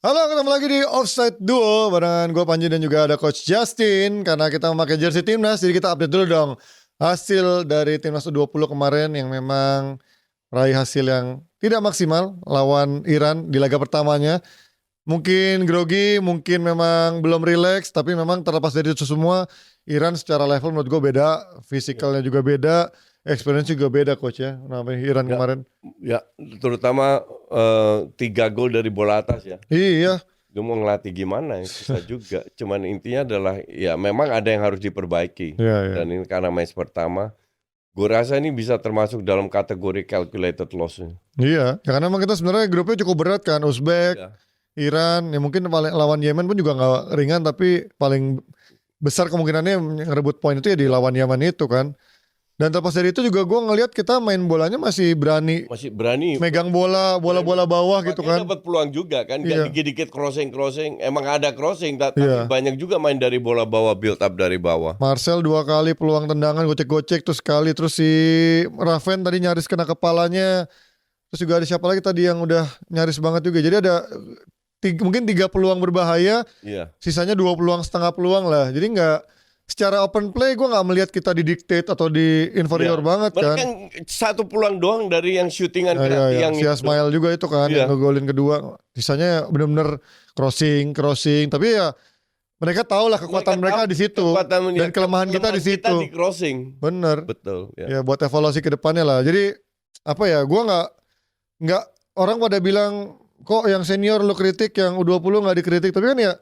Halo, ketemu lagi di Offside Duo barengan gue Panji dan juga ada Coach Justin. Karena kita memakai jersey timnas, jadi kita update dulu dong hasil dari timnas U20 kemarin yang memang meraih hasil yang tidak maksimal lawan Iran di laga pertamanya. Mungkin grogi, mungkin memang belum relax, tapi memang terlepas dari itu semua, Iran secara level menurut gue beda, fisikalnya juga beda, experience juga beda Coach ya, namanya Iran kemarin. Ya, terutama 3 gol dari bola atas ya. Iya. Lu mau ngelatih gimana ya, susah juga. Cuman intinya adalah ya memang ada yang harus diperbaiki. Iya. Dan ini karena match pertama, gue rasa ini bisa termasuk dalam kategori calculated loss. Iya, ya karena memang kita sebenarnya grupnya cukup berat kan, Uzbek, Ya. Iran, ya mungkin lawan Yemen pun juga nggak ringan, tapi paling besar kemungkinannya ngerebut poin itu ya di lawan Yemen itu kan. Dan terlepas dari itu juga gue ngelihat kita main bolanya masih berani megang bola bawah gitu kan. Dapat peluang juga kan, Iya. dikit-dikit crossing, emang ada crossing, tapi banyak juga main dari bola bawah, build up dari bawah. Marcel 2 kali peluang tendangan gocek-gocek terus sekali, terus si Raven tadi nyaris kena kepalanya. Terus juga ada siapa lagi tadi yang udah nyaris banget juga. Jadi ada mungkin 3 peluang berbahaya, sisanya 2 peluang setengah peluang lah. Jadi nggak secara open play gue nggak melihat kita didictate atau di inferior banget kan. Mereka 1 peluang doang dari yang shootingan yang si Asmael juga itu kan yang ngegolin kedua. Sisanya benar-benar crossing. Tapi ya mereka tahu lah kekuatan mereka di situ dan kelemahan kita di situ. Kita di crossing. Bener. Betul. Ya buat evaluasi ke depannya lah. Jadi apa ya? Gue nggak orang pada bilang kok yang senior lo kritik, yang U20 nggak dikritik. Tapi kan ya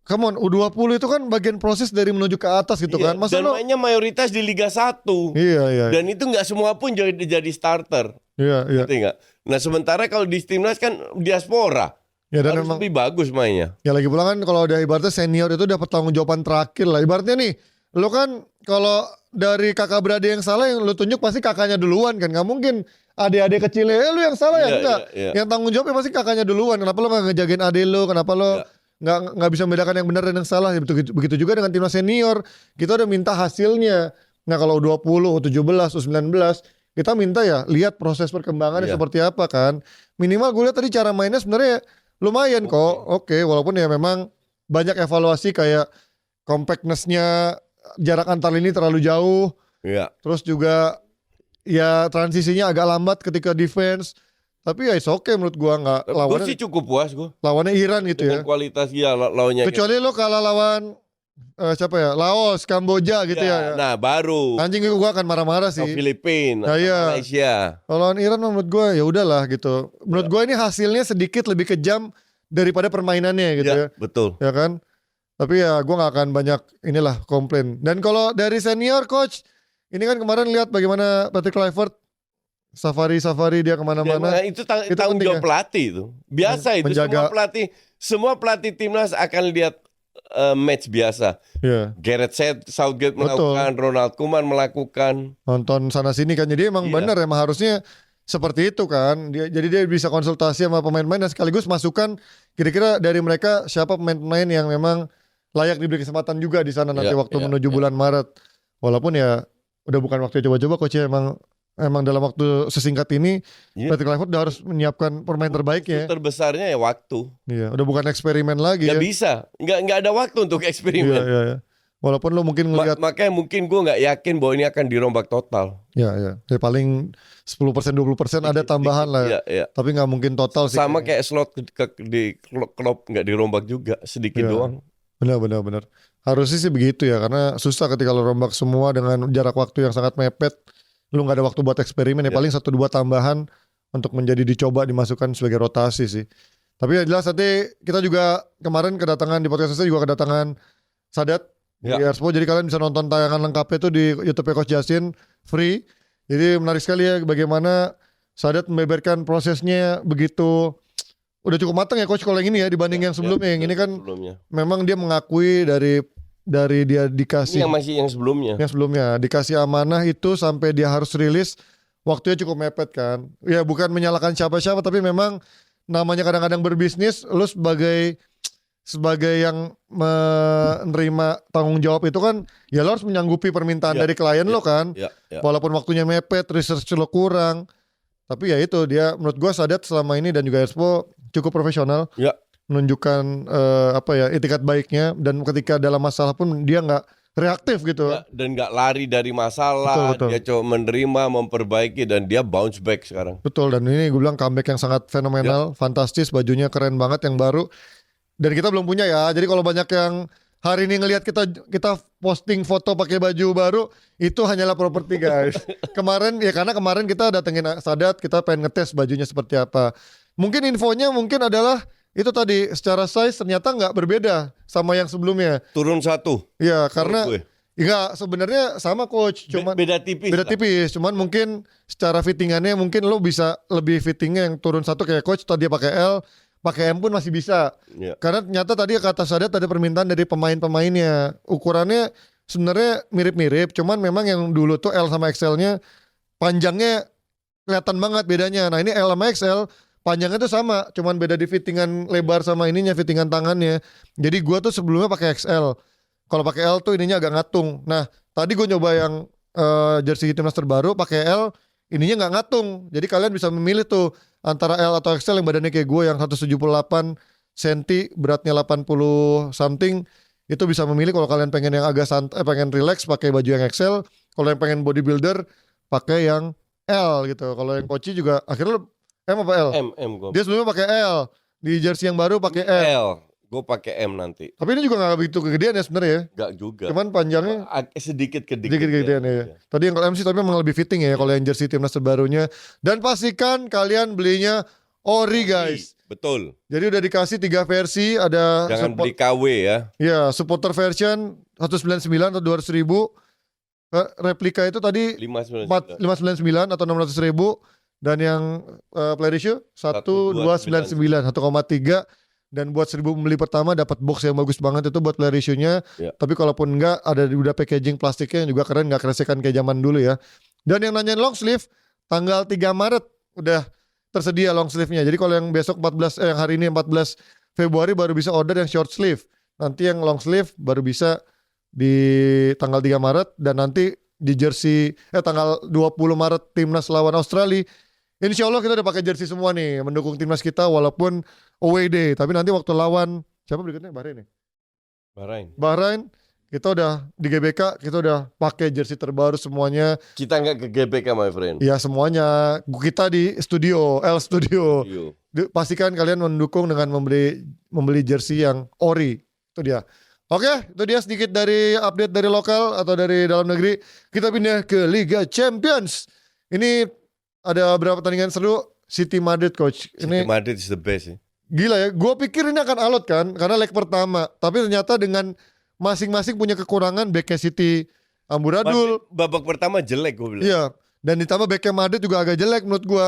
come on, U20 itu kan bagian proses dari menuju ke atas gitu kan. Masa dan mainnya mayoritas di Liga 1. Iya. Dan itu nggak semua pun jadi starter. Iya. Nggak? Nah sementara kalau di timnas kan diaspora. Ya, dan harus memang lebih bagus mainnya. Ya lagi pula kan kalau ada ibaratnya senior itu dapat tanggung jawaban terakhir lah. Ibaratnya nih, lo kan kalau dari kakak beradik yang salah yang lo tunjuk pasti kakaknya duluan kan. Gak mungkin adik-adik kecilnya, lu yang salah ya enggak. Yang tanggung jawabnya pasti kakaknya duluan. Kenapa lo gak ngejagain adik lo? Kenapa lo nggak bisa membedakan yang benar dan yang salah? Begitu juga dengan timnas senior, kita udah minta hasilnya. Nah kalau U20, U17, U19 kita minta ya lihat proses perkembangannya seperti apa kan. Minimal gue lihat tadi cara mainnya sebenarnya lumayan kok. Oke, walaupun ya memang banyak evaluasi kayak compactness-nya, jarak antar lini terlalu jauh. Terus juga ya transisinya agak lambat ketika defense. Tapi ya it's okay menurut gua, nggak lawannya. Gue sih cukup puas gua. Lawannya Iran gitu dengan ya. Kualitas lawannya. Kecuali lo kalah lawan siapa ya? Laos, Kamboja gitu ya. Nah baru. Anjing gua akan marah-marah sih. Filipina, Malaysia. Kalau lawan Iran menurut gua ya udahlah gitu. Menurut gua ini hasilnya sedikit lebih kejam daripada permainannya gitu ya. Betul. Ya kan? Tapi ya gua nggak akan banyak inilah komplain. Dan kalau dari senior coach, ini kan kemarin lihat bagaimana Patrick Kluivert safari dia kemana-mana. Itu tanggung jawab pelatih itu. Biasa itu semua pelatih timnas akan lihat match biasa. Gareth Southgate melakukan, Ronald Koeman melakukan. Nonton sana sini kan. Jadi emang benar emang harusnya seperti itu kan. Jadi dia bisa konsultasi sama pemain-pemain dan sekaligus masukkan kira-kira dari mereka siapa pemain-pemain yang memang layak diberi kesempatan juga di sana nanti waktu menuju bulan Maret. Walaupun ya udah bukan waktu coba-coba coach ya, emang dalam waktu sesingkat ini Patrick Kluivert udah harus menyiapkan pemain terbaiknya. Terbesarnya ya waktu. Iya, udah bukan eksperimen lagi. Gak bisa, nggak ada waktu untuk eksperimen. Iya. Walaupun lo mungkin ngelihat. Makanya mungkin gue nggak yakin bahwa ini akan dirombak total. Iya. Ya, paling 10% 20% ada tambahan lah. Iya. Tapi nggak mungkin total sih. Sama kayak slot di Klopp nggak dirombak juga, sedikit doang. Benar. Harusnya sih begitu ya, karena susah ketika lo rombak semua dengan jarak waktu yang sangat mepet. Lu gak ada waktu buat eksperimen ya, paling 1-2 tambahan untuk menjadi dicoba dimasukkan sebagai rotasi sih. Tapi ya jelas nanti kita juga kemarin kedatangan di podcast saya juga kedatangan Sadat di Erspo, jadi kalian bisa nonton tayangan lengkapnya itu di YouTube Coach Justin free. Jadi menarik sekali ya bagaimana Sadat membeberkan prosesnya begitu udah cukup matang ya coach kalau yang ini ya dibanding yang sebelumnya. Yang ini kan memang dia mengakui dari dia dikasih yang sebelumnya dikasih amanah itu sampai dia harus rilis waktunya cukup mepet kan. Ya bukan menyalahkan siapa-siapa, tapi memang namanya kadang-kadang berbisnis, lu sebagai yang menerima tanggung jawab itu kan ya lo harus menyanggupi permintaan dari klien lo kan. Walaupun waktunya mepet, research lo kurang. Tapi ya itu dia menurut gua Sadat selama ini dan juga Expo cukup profesional. menunjukkan itikat baiknya, dan ketika dalam masalah pun dia nggak reaktif gitu. Ya, dan nggak lari dari masalah, betul. Dia coba menerima, memperbaiki, dan dia bounce back sekarang. Betul, dan ini gue bilang comeback yang sangat fenomenal, fantastis, bajunya keren banget yang baru. Dan kita belum punya ya, jadi kalau banyak yang hari ini ngelihat kita posting foto pakai baju baru, itu hanyalah properti guys. Karena kemarin kita datengin Sadat, kita pengen ngetes bajunya seperti apa. Mungkin infonya adalah itu tadi, secara size ternyata nggak berbeda sama yang sebelumnya. Turun 1. Iya, karena enggak, sebenarnya sama coach, cuman beda tipis. Cuman mungkin secara fittingannya mungkin lo bisa lebih fittingnya yang turun 1 kayak coach tadi pakai L, pakai M pun masih bisa. Ya. Karena ternyata tadi kata Sadat ada permintaan dari pemain-pemainnya. Ukurannya sebenarnya mirip-mirip, cuman memang yang dulu tuh L sama XL-nya panjangnya kelihatan banget bedanya. Nah, ini L sama XL panjangnya tuh sama, cuman beda di fittingan lebar sama ininya, fittingan tangannya. Jadi gua tuh sebelumnya pakai XL. Kalau pakai L tuh ininya agak ngatung. Nah, tadi gue nyoba yang jersey timnas terbaru pakai L, ininya nggak ngatung. Jadi kalian bisa memilih tuh antara L atau XL yang badannya kayak gue yang 178 cm, beratnya 80 something. Itu bisa memilih kalau kalian pengen yang agak pengen relax pakai baju yang XL. Kalau yang pengen bodybuilder pakai yang L gitu. Kalau yang Koci juga akhirnya M apa L? M gue. Dia sebelumnya pakai L. Di jersey yang baru pakai L. Gue pakai M nanti. Tapi ini juga gak begitu kegedean ya sebenarnya ya? Gak juga. Cuman panjangnya sedikit kegedean ya. Tadi yang kalau M sih tapi memang lebih fitting ya kalau yang jersey timnas terbarunya. Dan pastikan kalian belinya ori guys. Betul. Jadi udah dikasih 3 versi. Ada jangan beli KW ya. Ya, supporter version 199 atau 200.000. Replika itu tadi 599 atau 600.000. Dan yang play ratio 1299 1,3. Dan buat 1.000 pembeli pertama dapat box yang bagus banget itu buat play ratio-nya. Ya. Tapi kalaupun enggak, ada udah packaging plastiknya yang juga keren, nggak keresekan kayak zaman dulu ya. Dan yang nanyain long sleeve, tanggal 3 Maret udah tersedia long sleeve-nya. Jadi kalau yang besok yang hari ini 14 Februari baru bisa order yang short sleeve. Nanti yang long sleeve baru bisa di tanggal 3 Maret. Dan nanti di jersey tanggal 20 Maret timnas lawan Australia. Insya Allah kita udah pakai jersey semua nih mendukung timnas kita walaupun away day. Tapi nanti waktu lawan siapa berikutnya? Bahrain nih. Bahrain kita udah di GBK kita udah pakai jersey terbaru semuanya. Kita nggak ke GBK my friend. Ya semuanya. Kita di studio L Studio. Pastikan kalian mendukung dengan membeli jersey yang ori. Itu dia. Oke, itu dia sedikit dari update dari lokal atau dari dalam negeri. Kita pindah ke Liga Champions. Ini ada berapa pertandingan seru. City Madrid coach. City Madrid is the best ya. Gila ya. Gue pikir ini akan alot kan. Karena leg pertama. Tapi ternyata dengan masing-masing punya kekurangan. Backnya City amburadul. Babak pertama jelek gue bilang. Iya. Dan ditambah backnya Madrid juga agak jelek menurut gue.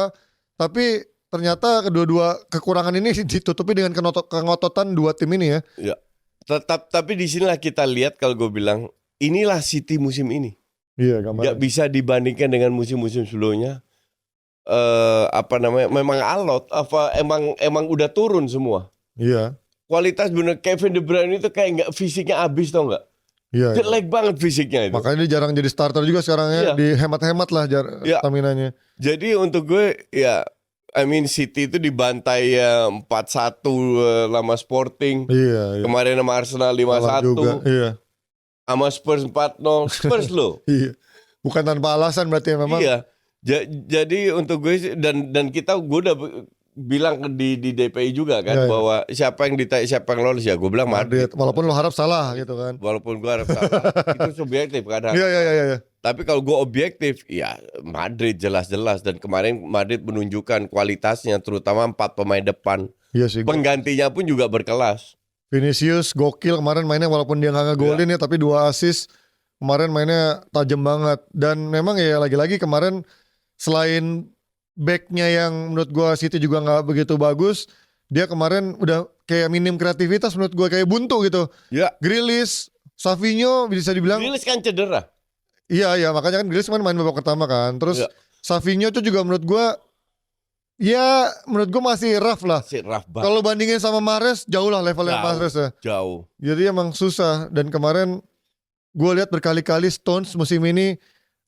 Tapi ternyata kedua-dua kekurangan ini ditutupi dengan kengototan dua tim ini ya. Iya. Tapi di sinilah kita lihat kalau gue bilang. Inilah City musim ini. Iya, gak bisa dibandingkan dengan musim-musim sebelumnya. Memang alot emang udah turun semua. Iya. Kualitas bener Kevin De Bruyne itu kayak nggak fisiknya habis tau nggak? Iya. Jelek banget fisiknya itu. Makanya dia jarang jadi starter juga sekarang ya. Dihemat-hemat lah staminanya. Jadi untuk gue ya, City itu dibantai 4-1 lama Sporting. Iya. Kemarin sama Arsenal 5-1. Iya. Sama Spurs 4-0. Spurs loh. Iya. Bukan tanpa alasan berarti memang. Iya. Jadi untuk gue dan gue udah bilang di DPI juga kan bahwa siapa yang lolos ya gue bilang Madrid. Walaupun lo harap salah gitu kan. Walaupun gue harap salah. Itu subjektif kan. Iya. Tapi kalau gue objektif ya Madrid jelas-jelas. Dan kemarin Madrid menunjukkan kualitasnya terutama 4 pemain depan. Iya sih. Penggantinya pun juga berkelas. Vinicius gokil kemarin mainnya walaupun dia gak ngegolin ya tapi 2 assist. Kemarin mainnya tajam banget. Dan memang ya lagi-lagi kemarin selain backnya yang menurut gue City juga gak begitu bagus, dia kemarin udah kayak minim kreativitas menurut gue, kayak buntu gitu. Ya. Grealish, Savinho bisa dibilang. Grealish kan cedera. Iya makanya kan Grealish main babak pertama kan. Terus Savinho tuh juga menurut gue masih rough lah. Kalau bandingin sama Mahrez jauh lah levelnya Mahrez ya. Jauh. Jadi emang susah. Dan kemarin gue lihat berkali-kali Stones musim ini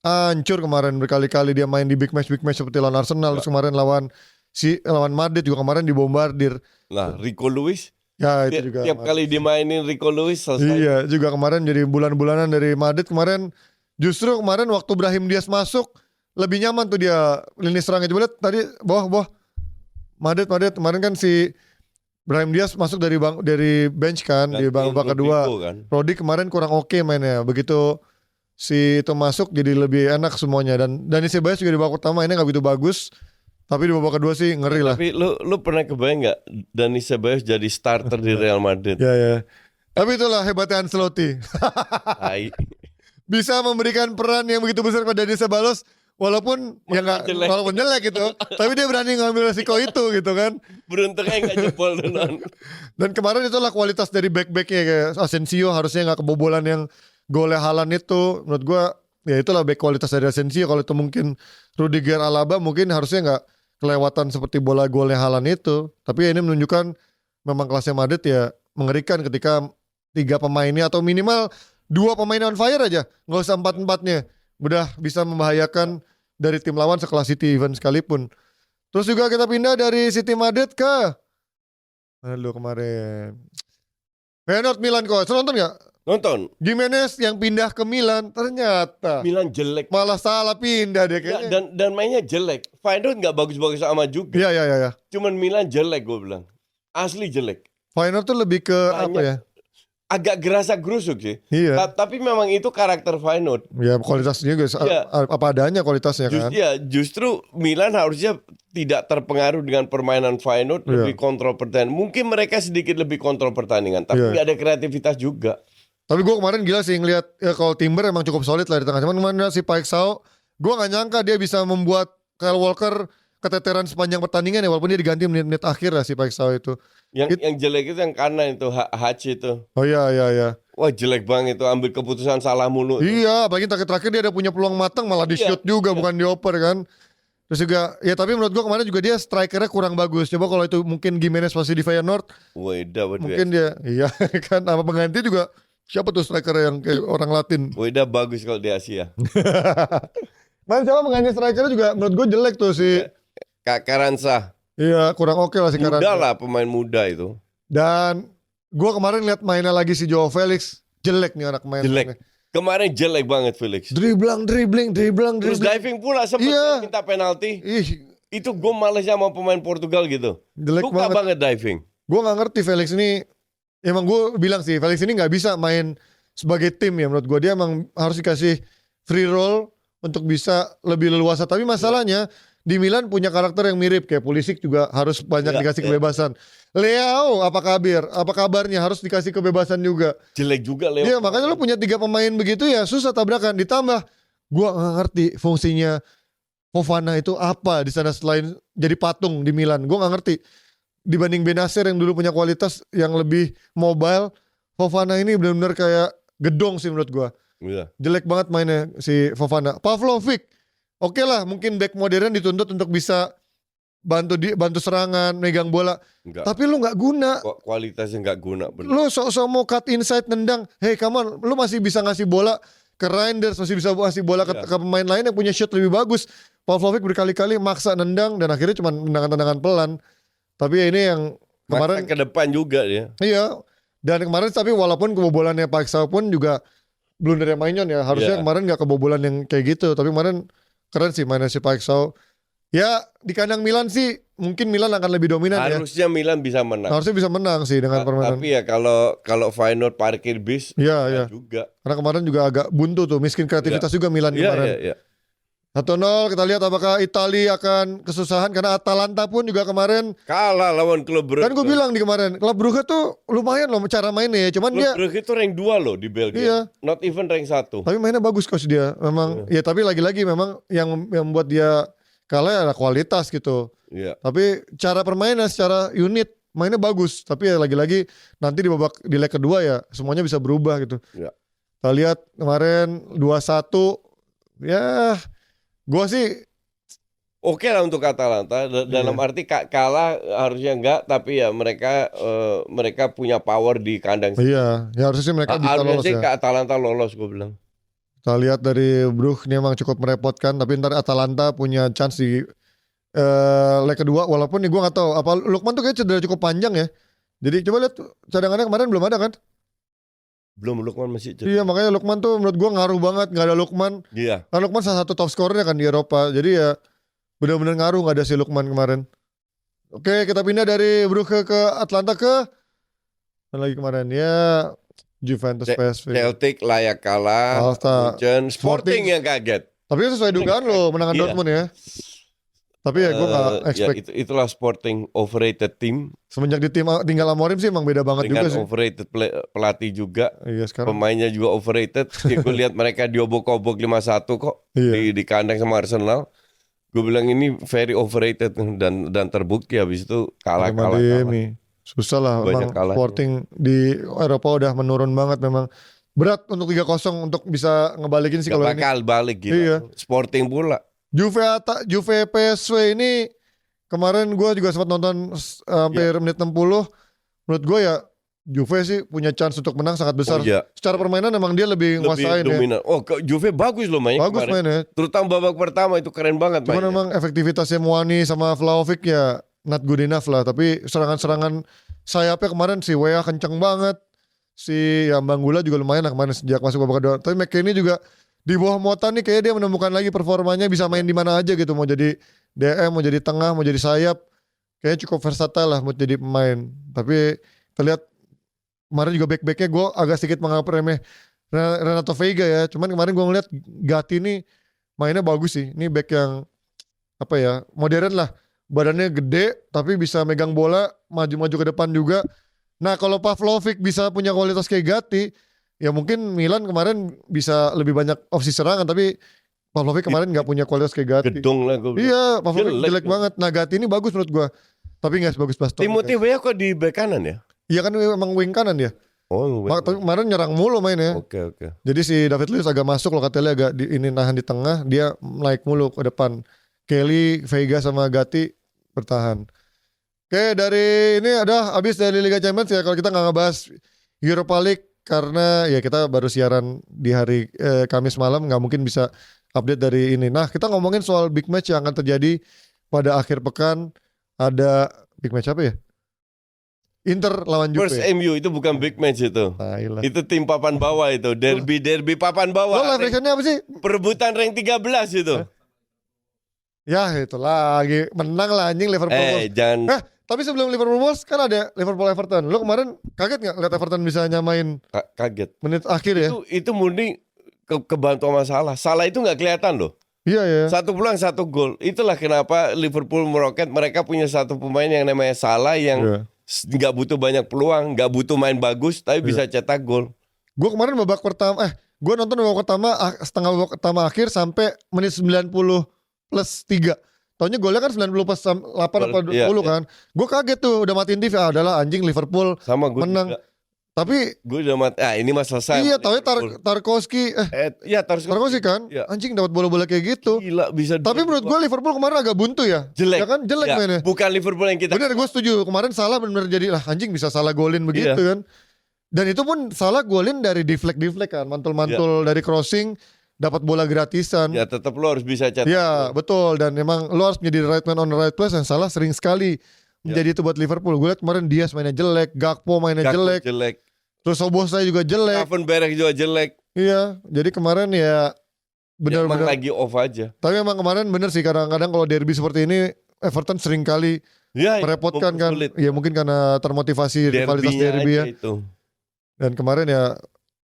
hancur kemarin, berkali-kali dia main di big match seperti lawan Arsenal. Terus kemarin lawan Madrid juga kemarin dibombardir. Nah, Rico Lewis Ya itu juga. Tiap kali dimainin Rico Lewis selesai. Iya juga kemarin jadi bulan-bulanan dari Madrid kemarin. Justru kemarin waktu Brahim Diaz masuk lebih nyaman tuh dia lini serangnya. Coba lihat tadi bawah Madrid kemarin kan si Brahim Diaz masuk dari bench kan di babak kedua. Kan. Rodri kemarin kurang oke mainnya. Begitu si itu masuk jadi lebih enak semuanya dan Dani Ceballos juga di babak pertama ini nggak begitu bagus. Tapi di babak kedua sih ngeri lah. Tapi lu pernah kebayang nggak Dani Ceballos jadi starter di Real Madrid? Ya. Tapi itulah hebatnya Ancelotti. Bisa memberikan peran yang begitu besar kepada Dani Ceballos walaupun walaupun jelek gitu. Tapi dia berani ngambil resiko itu gitu kan. Beruntungnya nggak jebol duluan. Dan kemarin itulah kualitas dari back-backnya kayak Asensio harusnya nggak kebobolan yang golnya Haaland itu. Menurut gua ya itulah back kualitas dari Asensio. Kalau itu mungkin Rudiger, Alaba mungkin harusnya nggak kelewatan seperti bola golnya Haaland itu. Tapi ya ini menunjukkan memang kelasnya Madrid ya mengerikan ketika 3 pemainnya atau minimal 2 pemain on fire aja. Nggak usah 4-4-nya. Udah bisa membahayakan dari tim lawan sekelas City even sekalipun. Terus juga kita pindah dari City Madrid ke kemarin Feyenoord Milan kok. Nonton nggak? Nonton. Gimenez yang pindah ke Milan ternyata Milan jelek. malah salah pindah dia kayaknya. Dan mainnya jelek. Feyenoord nggak bagus-bagus amat juga. Iya. Cuman Milan jelek gue bilang. Asli jelek. Feyenoord tuh lebih ke apa ya? Agak gerasa gerusuk sih. Iya. Tapi memang itu karakter Feyenoord. Ya kualitasnya guys. Ya. Apa adanya kualitasnya kan. Justru Milan harusnya tidak terpengaruh dengan permainan Feyenoord. Lebih kontrol pertandingan. Mungkin mereka sedikit lebih kontrol pertandingan. Tapi nggak ada kreativitas juga. Tapi gue kemarin gila sih ngeliat ya kalau Timber emang cukup solid lah di tengah. Cuman kemarin si Paixão, gue gak nyangka dia bisa membuat Kyle Walker keteteran sepanjang pertandingan ya. Walaupun dia diganti menit-menit akhir lah si Paixão itu. Yang jelek itu yang kanan itu Hachi itu. Oh iya. Wah jelek banget itu, ambil keputusan salah mulu. Iya, apalagi terakhir dia ada punya peluang matang malah di shoot juga bukan dioper kan. Terus juga ya tapi menurut gue kemarin juga dia strikernya kurang bagus. Coba kalau itu mungkin Gimenez masih di Feyenoord. Mungkin dia iya kan sama pengganti juga. Siapa tuh striker yang kayak orang Latin? Weda bagus kalau di Asia. Man siapa pengganti strikernya juga menurut gue jelek tuh si Kak Karansa. Iya kurang oke lah si Karansa. Muda lah pemain muda itu. Dan gue kemarin lihat mainnya lagi si Joao Felix. Jelek nih anak main. Jelek. Kemarin jelek banget Felix. Dribbling. Terus diving pula sempat minta penalti. Itu gue malesnya sama pemain Portugal gitu. Jelek Suka banget diving. Gue gak ngerti Felix ini. Emang gue bilang sih Felix ini gak bisa main sebagai tim ya. Menurut gue dia emang harus dikasih free roll untuk bisa lebih leluasa. Tapi masalahnya di Milan punya karakter yang mirip. Kayak Pulisic juga harus banyak dikasih kebebasan. Leo apa kabarnya harus dikasih kebebasan juga. Jelek juga Leo. Iya makanya lu punya 3 pemain begitu ya susah tabrakan. Ditambah gue gak ngerti fungsinya Fofana itu apa di sana selain jadi patung di Milan. Gue gak ngerti. Dibanding Benacer yang dulu punya kualitas yang lebih mobile, Fofana ini benar-benar kayak gedong sih menurut gua. Iya. Jelek banget mainnya si Fofana. Pavlovic, oke lah mungkin back modern dituntut untuk bisa bantu serangan, megang bola. Enggak. Tapi lu nggak guna. Kualitasnya nggak guna. Bener. Lu sok-sok mau cut inside nendang. Hey come on, lu masih bisa ngasih bola ke Reinders, masih bisa ngasih bola ke pemain lain yang punya shot lebih bagus. Pavlovic berkali-kali maksa nendang dan akhirnya cuma tendangan-tendangan pelan. Tapi ya ini yang kemarin ke depan juga dia. Iya. Dan kemarin tapi walaupun kebobolannya Paixão pun juga blundernya Maignan ya. Harusnya kemarin gak kebobolan yang kayak gitu. Tapi kemarin keren sih mainnya si Paixão. Ya di kandang Milan sih mungkin Milan akan lebih dominan. Harusnya Milan bisa menang. Harusnya bisa menang sih dengan permainan. Tapi ya kalau Feyenoord parkir bis juga. Karena kemarin juga agak buntu tuh. Miskin kreativitas juga Milan kemarin. Iya. 1-0 kita lihat apakah Italia akan kesusahan karena Atalanta pun juga kemarin kalah lawan klub Brugge. Kan gue bilang di kemarin klub Brugge tuh lumayan loh cara mainnya, cuman klub Brugge itu rank 2 loh di Belgia. Iya. Not even rank 1. Tapi mainnya bagus coach dia. Memang ya tapi lagi-lagi memang yang membuat dia kalah adalah kualitas gitu. Iya. Tapi cara permainan secara unit mainnya bagus, tapi ya lagi-lagi nanti di leg kedua ya semuanya bisa berubah gitu. Iya. Kita lihat kemarin 2-1 ya gue sih oke lah untuk Atalanta dalam arti kalah harusnya enggak, tapi ya mereka punya power di kandang. Iya, ya harusnya mereka bisa lolos ya. Harusnya Atalanta lolos gue bilang. Kita lihat dari Brugge ini emang cukup merepotkan, tapi ntar Atalanta punya chance di leg kedua. Walaupun nih gue nggak tahu apa Lukman tuh kayak cedera cukup panjang ya. Jadi coba lihat cadangannya kemarin belum ada kan? Belum, Lukman masih cedera. Iya, makanya Lukman tuh menurut gua ngaruh banget. Nggak ada Lukman. Iya. Kan Lukman salah satu top scorernya kan di Eropa. Jadi ya benar-benar ngaruh nggak ada si Lukman kemarin. Oke, kita pindah dari Brugge ke Atlanta ke mana lagi kemarin ya, Juventus PSV. Celtic layak kalah. Munchen, Sporting yang kaget. Tapi itu sesuai dugaan lo menangan Iya. Dortmund ya. Tapi ya gue gak expect. Ya, itulah Sporting overrated team. Semenjak di tim tinggal Amorim sih emang beda banget dengan juga sih. Overrated pelatih juga. Iya sekarang. Pemainnya juga overrated. Ya, gue lihat mereka diobok-obok 5-1 kok. Iya. Di kandang sama Arsenal. Gue bilang ini very overrated. Dan terbukti habis itu kalah. Susah lah. Emang Sporting di Eropa udah menurun banget memang. Berat untuk 3-0 untuk bisa ngebalikin sih kalau ini. Bakal balik gitu. Iya. Sporting pula. Juve PSV ini kemarin gue juga sempat nonton hampir menit 60. Menurut gue ya Juve sih punya chance untuk menang sangat besar. Secara permainan emang dia lebih nguasain dominan. ya. Oh, Juve bagus loh mainnya. Bagus mainnya. Terutama babak pertama itu keren banget mainnya. Cuman memang efektivitasnya Muani sama Vlahovic ya not good enough lah. Tapi serangan-serangan sayapnya kemarin si Wea kenceng banget. Si Banggula juga lumayan lah kemarin sejak masuk babak kedua. Tapi McKennie juga di bawah Mota nih kayaknya dia menemukan lagi performanya, bisa main di mana aja gitu, mau jadi DM, mau jadi tengah, mau jadi sayap, kayaknya cukup versatile lah mau jadi pemain. Tapi terlihat kemarin juga back-backnya gue agak sedikit menganggap remeh Renato Veiga ya, cuman kemarin gue ngeliat Gatti nih mainnya bagus sih. Ini back yang apa ya, modern lah, badannya gede tapi bisa megang bola maju-maju ke depan juga. Nah kalau Pavlovic bisa punya kualitas kayak Gatti, ya mungkin Milan kemarin bisa lebih banyak opsi serangan, tapi Pavlovic kemarin nggak punya kualitas kayak Gatti. Gedung lah gue. Iya, Pavlovic jelek banget. Nah Gatti ini bagus menurut gue, tapi nggak sebagus Bastoni. Timothy Weah kok di bek kanan ya? Iya kan emang wing kanan dia. Oh, tapi kemarin nyerang mulu mainnya. Oke. Jadi si David Luiz agak masuk loh katanya, agak ini nahan di tengah, dia naik mulu ke depan. Kelly, Veiga sama Gatti bertahan. Oke, dari ini ada habis dari Liga Champions ya. Kalau kita nggak ngebahas Europa League karena ya kita baru siaran di hari Kamis malam, nggak mungkin bisa update dari ini. Nah kita ngomongin soal big match yang akan terjadi pada akhir pekan. Ada big match apa ya? Inter lawan Juve. First MU itu bukan big match itu. Itu tim papan bawah itu, derby papan bawah. Lo live actionnya apa sih? Perebutan rank 13 itu. Ya itu lagi menang lah anjing Liverpool. Jangan. Tapi sebelum Liverpool Wolves kan ada Liverpool Everton. Lo kemarin kaget nggak lihat Everton bisa nyamain? Kaget. Menit akhir ya. Itu murni kebantu sama Salah. Salah itu nggak kelihatan loh. Iya ya. 1 peluang 1 gol. Itulah kenapa Liverpool meroket. Mereka punya satu pemain yang namanya Salah yang nggak butuh banyak peluang, nggak butuh main bagus, tapi bisa cetak gol. Gue kemarin babak pertama, gue nonton babak pertama setengah babak pertama akhir sampai menit 90 plus 3. Taunya golnya kan 90 plus 8 atau 20 kan. Gue kaget tuh udah matiin TV. Adalah anjing Liverpool sama gue menang. Juga. Tapi gue udah ini mah selesai. Iya, taunya Tarkowski. Tarkowski kan. Ya. Anjing dapat bola-bola kayak gitu. Gila bisa. Tapi menurut gue Liverpool kemarin agak buntu ya. Jelek. Ya kan jelek mainnya. Bukan Liverpool yang kita. Bener, gue setuju. Kemarin Salah benar jadi lah anjing bisa Salah golin begitu kan. Dan itu pun Salah golin dari deflect kan, mantul-mantul dari crossing. Dapat bola gratisan. Ya tetap lo harus bisa cetak. Ya betul, dan emang lo harus menjadi right man on the right place, dan Salah sering sekali menjadi itu buat Liverpool. Gue liat kemarin Diaz mainnya jelek, Gakpo mainnya jelek. Terus Szoboszlai juga jelek. Gravenberch juga jelek. Iya, jadi kemarin ya benar-benar lagi off aja. Tapi emang kemarin bener sih, kadang-kadang kalau derby seperti ini Everton sering kali merepotkan kan. Ya mungkin karena termotivasi rivalitas derby ya. Itu. Dan kemarin ya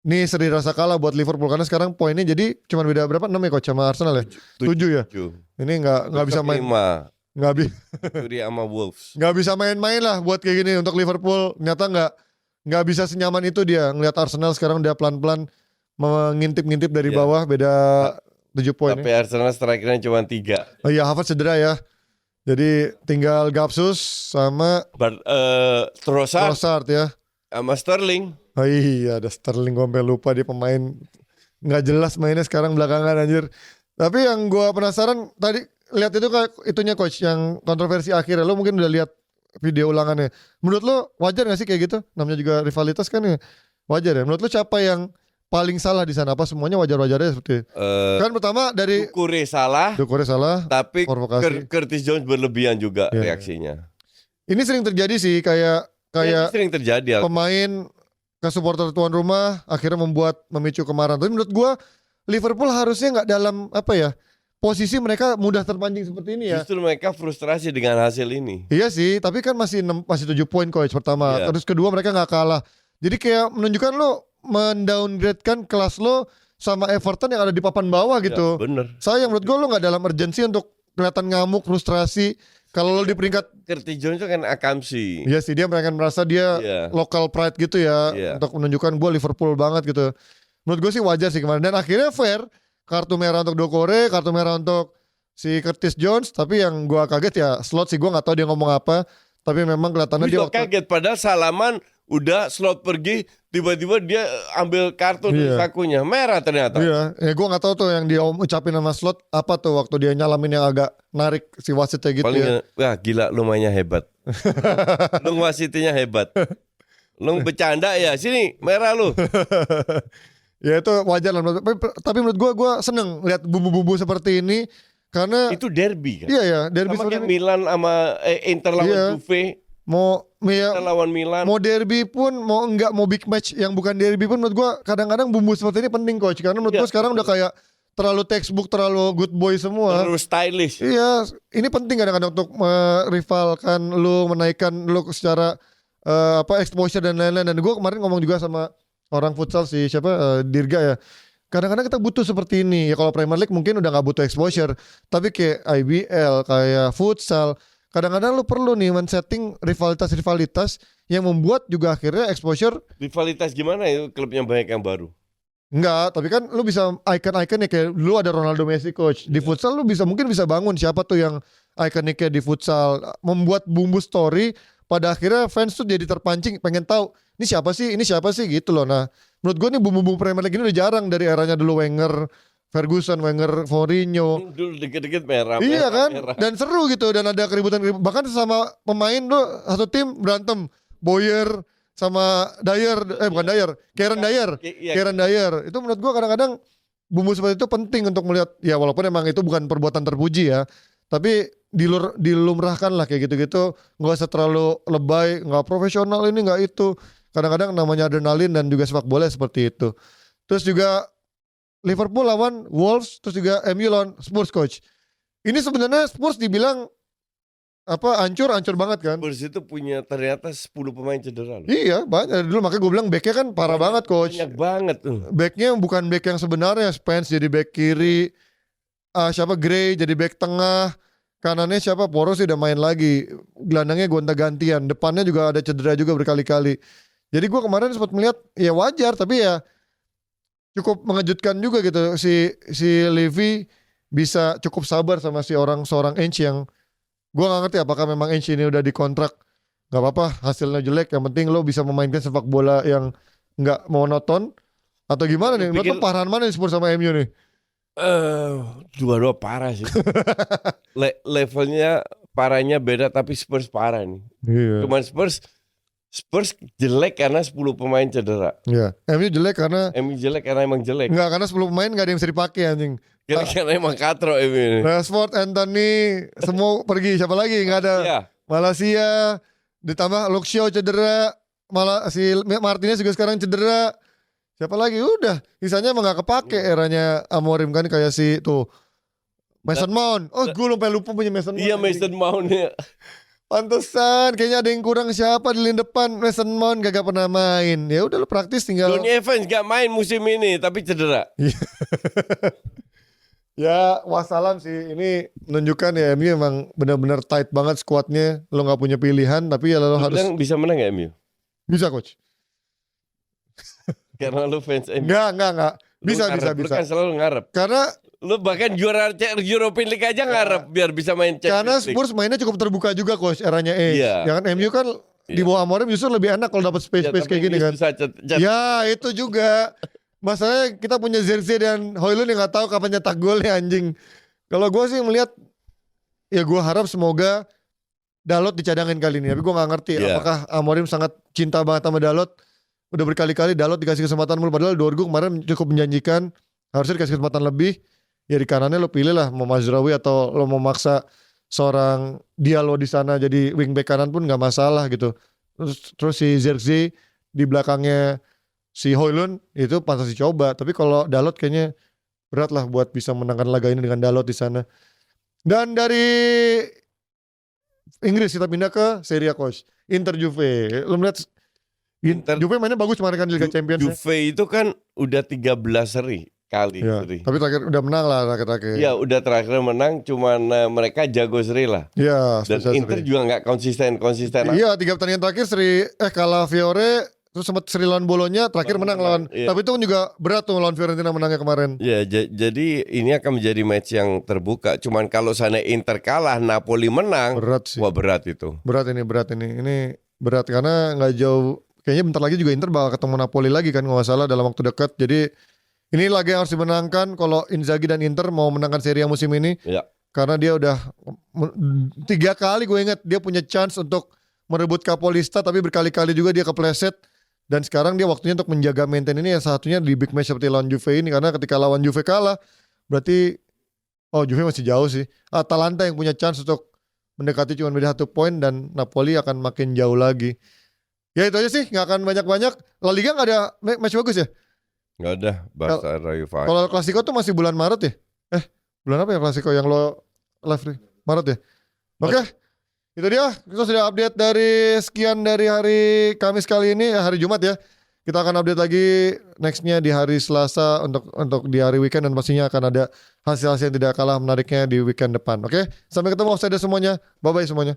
ini seri rasa kalah buat Liverpool karena sekarang poinnya jadi cuma beda berapa? 6 ya coach sama Arsenal ya? 7 ya? Ini nggak bisa main. Nggak bisa. Sama Wolves. Nggak bisa main-main lah buat kayak gini untuk Liverpool. Ternyata nggak bisa senyaman itu dia. Ngelihat Arsenal sekarang dia pelan-pelan mengintip-ngintip dari bawah, beda 7 poin. Tapi Arsenal strikernya cuma 3. Oh iya, Havertz cedera ya. Jadi tinggal Gapsus sama Trossard ya. Sama Sterling. Oh iya, ada Sterling, gue sampai lupa dia pemain nggak jelas mainnya sekarang belakangan anjir. Tapi yang gue penasaran tadi lihat itu kayak itunya coach yang kontroversi akhirnya, lo mungkin udah lihat video ulangannya. Menurut lo wajar nggak sih kayak gitu? Namanya juga rivalitas kan ya, wajar ya. Menurut lo siapa yang paling salah di sana? Apa semuanya wajar-wajarnya seperti kan pertama dari Doucouré salah, tapi Curtis Jones berlebihan juga reaksinya. Ini sering terjadi sih, kayak kayak sering terjadi. Pemain ke supporter tuan rumah akhirnya memicu kemarahan. Tapi menurut gua Liverpool harusnya nggak dalam posisi mereka mudah terpancing seperti ini ya. Justru mereka frustrasi dengan hasil ini. Iya sih, tapi kan masih 7 poin coach pertama. Iya. Terus kedua mereka nggak kalah. Jadi kayak menunjukkan lo mendowngrade-kan kelas lo sama Everton yang ada di papan bawah gitu. Ya, bener. Sayang menurut gua lo nggak dalam urgensi untuk kelihatan ngamuk, frustrasi. Kalau lo di peringkat Curtis Jones itu kan akamsi. iya sih, dia merasa dia local pride gitu ya, untuk menunjukkan gue Liverpool banget gitu. Menurut gue sih wajar sih kemarin. Dan akhirnya fair, kartu merah untuk Doucouré, kartu merah untuk si Curtis Jones. Tapi yang gue kaget ya Slot sih, gue nggak tahu dia ngomong apa. Tapi memang kelihatannya dia kaget padahal salaman udah Slot pergi, tiba-tiba dia ambil kartu dari sakunya, merah ternyata. Iya, gue nggak tahu tuh yang dia ucapin sama Slot apa tuh waktu dia nyalamin yang agak narik si wasitnya gitu. Paling wah gila lu mainnya hebat. Lu wasitinya hebat. Lu bercanda ya, sini merah lu. Ya itu wajar lah. Tapi menurut gue seneng lihat bumbu-bumbu seperti ini karena itu derby kan. Iya ya, derby sama kayak Milan sama Inter lawan Juve. Mau lawan Milan, mau derby pun mau big match yang bukan derby pun menurut gua kadang-kadang bumbu seperti ini penting coach, karena menurut gua sekarang udah kayak terlalu textbook, terlalu good boy semua, terlalu stylish. Iya, ini penting kadang-kadang untuk merivalkan lu, menaikkan lu secara exposure dan lain-lain. Dan gua kemarin ngomong juga sama orang futsal Dirga ya. Kadang-kadang kita butuh seperti ini ya. Kalau Premier League mungkin udah nggak butuh exposure, tapi kayak IBL, kayak futsal, kadang-kadang lu perlu nih men-setting rivalitas yang membuat juga akhirnya exposure. Rivalitas gimana ya, klubnya banyak yang baru? Enggak, tapi kan lu bisa icon-iconnya kayak dulu ada Ronaldo, Messi coach. Di futsal lu mungkin bisa bangun siapa tuh yang ikoniknya di futsal, membuat bumbu story pada akhirnya fans tuh jadi terpancing pengen tahu ini siapa sih gitu loh. Nah, menurut gue nih bumbu-bumbu Premier League ini udah jarang dari eranya dulu Wenger, Ferguson, Wenger, Mourinho. Dulu dikit-dikit merah. Iya kan? Merah. Dan seru gitu, dan ada keributan. Bahkan sama pemain lo satu tim berantem. Boyer sama Dyer, bukan Dyer, Kieran Dyer. Itu menurut gua kadang-kadang bumbu seperti itu penting untuk melihat, ya walaupun emang itu bukan perbuatan terpuji ya, tapi dilumrahkan lah kayak gitu-gitu, nggak usah terlalu lebay, nggak profesional ini nggak itu. Kadang-kadang namanya adrenalin dan juga sepak bola seperti itu. Terus juga Liverpool lawan Wolves, terus juga MU lawan Spurs coach. Ini sebenarnya Spurs dibilang hancur banget kan. Spurs itu punya ternyata 10 pemain cedera loh. Iya, banyak. Dulu makanya gue bilang backnya kan parah banget coach. Banyak banget tuh. Backnya bukan back yang sebenarnya. Spence jadi back kiri, Gray jadi back tengah, kanannya Poros udah main lagi, gelandangnya gonta-gantian, depannya juga ada cedera juga berkali-kali. Jadi gue kemarin sempat melihat ya wajar, tapi ya cukup mengejutkan juga gitu si Levy bisa cukup sabar sama seorang Ainge yang gue nggak ngerti apakah memang Ainge ini udah dikontrak nggak apa-apa hasilnya jelek, yang penting lo bisa memainkan sepak bola yang nggak monoton atau gimana nih? Lo tuh parahan mana nih Spurs sama MU nih? Dua-dua parah sih. Levelnya parahnya beda, tapi Spurs parah nih. Iya. Cuman Spurs jelek karena 10 pemain cedera. Iya. MU jelek karena emang jelek. Enggak, karena 10 pemain enggak ada yang bisa dipakai anjing. Karena emang katro MU ini. Rashford, Anthony, semua pergi. Siapa lagi? Enggak ada. Iya. Malaysia, ditambah Luke Shaw cedera, malah si Martinez juga sekarang cedera. Siapa lagi? Udah, sisanya emang gak kepake eranya Amorim kan, kayak si tuh Mason Mount. Oh, gue lupa punya Mason Mount. Iya, Mason Mount ya. Pantesan, kayaknya ada yang kurang siapa di lini depan. Mason Mount gak pernah main. Ya udah lu praktis tinggal. Donny Evans gak main musim ini tapi cedera. Ya wassalam sih, ini menunjukkan ya MU emang benar-benar tight banget skuadnya. Lo gak punya pilihan, tapi ya lo harus. Bisa menang gak MU? Bisa coach. Karena lo fans MU. Enggak. Bisa. Lu kan selalu ngarep. Karena lu bahkan juara European League aja ngarep biar bisa main Champions Karena League. Spurs mainnya cukup terbuka juga coach eranya Iya. Ya kan MU kan di bawah Amorim justru lebih enak kalau dapat space kayak gini kan. Ya itu juga. Masalahnya kita punya Zirkzee dan Højlund yang gak tahu kapan nyetak gol ya anjing. Kalau gue sih melihat, ya gue harap semoga Dalot dicadangin kali ini. Tapi gue gak ngerti apakah Amorim sangat cinta banget sama Dalot. Udah berkali-kali Dalot dikasih kesempatan mulu. Padahal Dorgu kemarin cukup menjanjikan. Harusnya dikasih kesempatan lebih. Ya di kanannya lo pilih lah, mau Mazraoui atau lo mau maksa seorang Diallo di sana jadi wingback kanan pun gak masalah gitu. terus si Zirkzee di belakangnya si Højlund itu pantas dicoba. Tapi kalau Dalot kayaknya berat lah buat bisa menangkan laga ini dengan Dalot di sana. Dan dari Inggris kita pindah ke Serie A, coach. Inter Juve. Lu melihat Juve mainnya bagus kemarin kan di Liga Champions. Juve itu kan udah 13 seri kali. Ya, tapi terakhir udah menang lah terakhir. Ya udah terakhir menang, cuman mereka jago seri lah. Ya, dan Inter seri juga nggak konsisten. Iya, 3 pertandingan terakhir kalah Fiore, terus sempat seri lawan Bolonya, terakhir menang lawan. Iya. Tapi itu kan juga berat tuh lawan Fiorentina menangnya kemarin. Ya, jadi ini akan menjadi match yang terbuka. Cuman kalau sana Inter kalah, Napoli menang, berat sih. Wah berat itu. Berat ini. Ini berat karena nggak jauh. Kayaknya bentar lagi juga Inter bakal ketemu Napoli lagi kan, nggak salah dalam waktu dekat. Jadi ini laga yang harus dimenangkan kalau Inzaghi dan Inter mau menangkan Serie A musim ini. Ya. Karena dia udah 3 kali gue ingat dia punya chance untuk merebut Capolista, tapi berkali-kali juga dia kepleset. Dan sekarang dia waktunya untuk menjaga maintain ini, yang satunya di big match seperti lawan Juve ini. Karena ketika lawan Juve kalah, berarti Juve masih jauh sih. Atalanta yang punya chance untuk mendekati cuma beda 1 poin, dan Napoli akan makin jauh lagi. Ya itu aja sih, gak akan banyak-banyak. La Liga gak ada match bagus ya? Gak ada, Barca Rayo Vallecano. Kalau Klasiko tuh masih bulan Maret ya? Bulan apa ya Klasiko yang lo live nih? Maret ya? Oke. Itu dia, kita sudah update dari sekian dari hari Kamis kali ini, hari Jumat ya. Kita akan update lagi nextnya di hari Selasa untuk di hari weekend, dan pastinya akan ada hasil-hasil yang tidak kalah menariknya di weekend depan. Oke, sampai ketemu offside semuanya. Bye-bye semuanya.